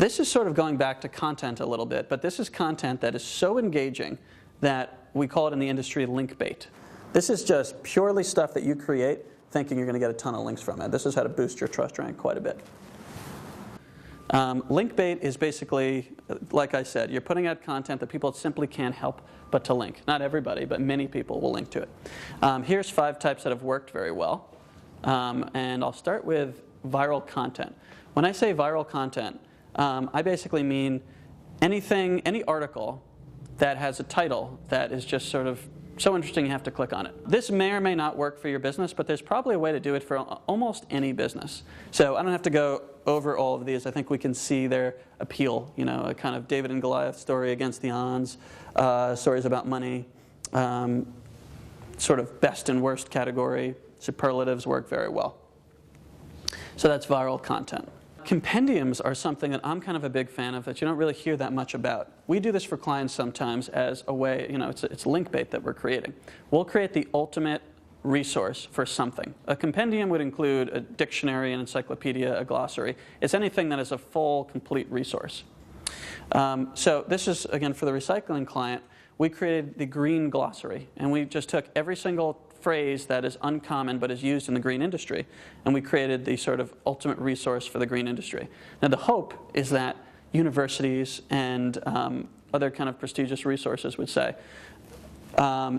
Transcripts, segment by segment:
This is sort of going back to content a little bit, but this is content that is so engaging that we call it in the industry link bait. This is just purely stuff that you create thinking you're going to get a ton of links from it. This is how to boost your trust rank quite a bit. Link bait is basically, like I said, you're putting out content that people simply can't help but to link. Not everybody, but many people will link to it. Here's 5 types that have worked very well. And I'll start with viral content. When I say viral content, I basically mean any article that has a title that is just sort of so interesting you have to click on it. This may or may not work for your business, but there's probably a way to do it for almost any business. So I don't have to go over all of these. I think we can see their appeal, you know, a kind of David and Goliath story against the odds, stories about money, sort of best and worst category, superlatives work very well. So that's viral content. Compendiums are something that I'm kind of a big fan of that you don't really hear that much about. We do this for clients sometimes as a way, you know, it's link bait that we're creating. We'll create the ultimate resource for something. A compendium would include a dictionary, an encyclopedia, a glossary. It's anything that is a full, complete resource. So this is, again, for the recycling client, we created the green glossary, and we just took every single phrase that is uncommon but is used in the green industry, and we created the sort of ultimate resource for the green industry. Now the hope is that universities and other kind of prestigious resources would say,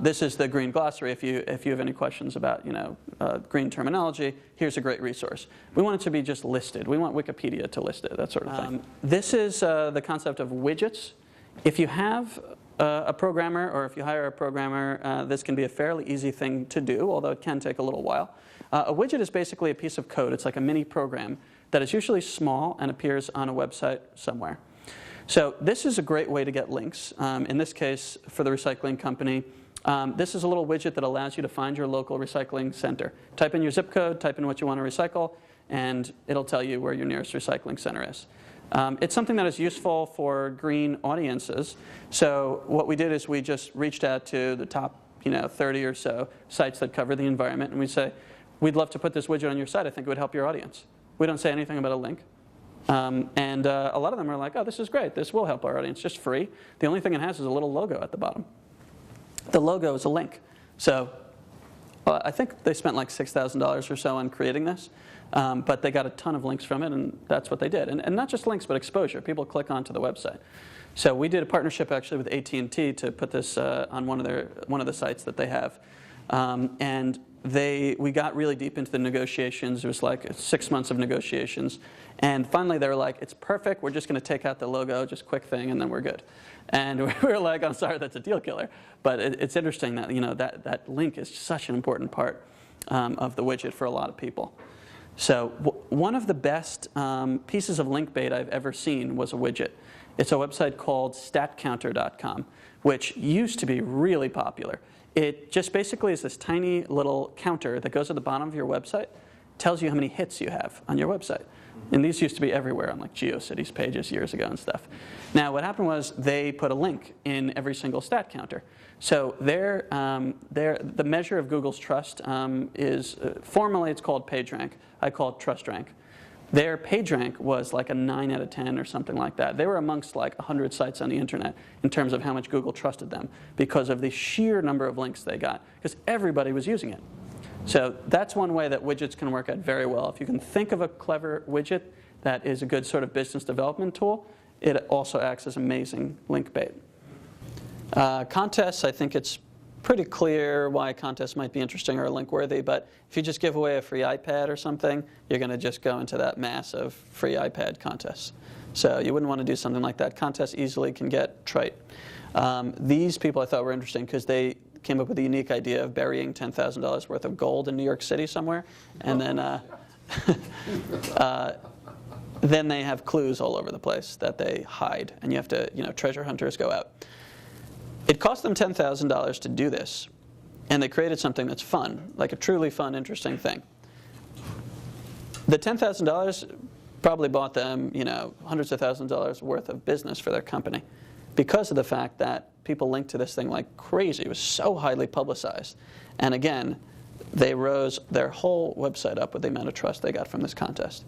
this is the green glossary. If you have any questions about, you know, green terminology, here's a great resource. We want it to be just listed. We want Wikipedia to list it, that sort of thing. This is the concept of widgets. If you have a programmer, or if you hire a programmer, this can be a fairly easy thing to do, although it can take a little while. A widget is basically a piece of code. It's like a mini program that is usually small and appears on a website somewhere. So this is a great way to get links. In this case, for the recycling company, this is a little widget that allows you to find your local recycling center. Type in your zip code, type in what you want to recycle, and it'll tell you where your nearest recycling center is. It's something that is useful for green audiences. So what we did is we just reached out to the top, you know, 30 or so sites that cover the environment, and we say, we'd love to put this widget on your site. I think it would help your audience. We don't say anything about a link. And a lot of them are like, oh, this is great. This will help our audience, just free. The only thing it has is a little logo at the bottom. The logo is a link. So I think they spent like $6,000 or so on creating this. But they got a ton of links from it, and that's what they did. And not just links, but exposure. People click onto the website. So we did a partnership actually with AT&T to put this on one of the sites that they have. And we got really deep into the negotiations. It was like 6 months of negotiations. And finally they were like, it's perfect. We're just going to take out the logo, just quick thing, and then we're good. And we were like, I'm sorry, that's a deal killer. But it's interesting that, you know, that link is such an important part of the widget for a lot of people. So one of the best pieces of link bait I've ever seen was a widget. It's a website called statcounter.com, which used to be really popular. It just basically is this tiny little counter that goes at the bottom of your website, tells you how many hits you have on your website. And these used to be everywhere on like GeoCities pages years ago and stuff. Now what happened was they put a link in every single stat counter. So the measure of Google's trust is, formally it's called PageRank. I call it TrustRank. Their PageRank was like a 9 out of 10 or something like that. They were amongst like 100 sites on the internet in terms of how much Google trusted them because of the sheer number of links they got, because everybody was using it. So that's one way that widgets can work out very well. If you can think of a clever widget that is a good sort of business development tool, it also acts as amazing link bait. Contests, I think it's pretty clear why contests might be interesting or link worthy, but if you just give away a free iPad or something, you're going to just go into that mass of free iPad contests. So you wouldn't want to do something like that. Contests easily can get trite. These people I thought were interesting because they came up with the unique idea of burying $10,000 worth of gold in New York City somewhere, and then then they have clues all over the place that they hide, and you have to, you know, treasure hunters go out. It cost them $10,000 to do this, and they created something that's fun, like a truly fun, interesting thing. The $10,000 probably bought them, you know, hundreds of thousands of dollars worth of business for their company because of the fact that people linked to this thing like crazy. It was so highly publicized. And again, they rose their whole website up with the amount of trust they got from this contest.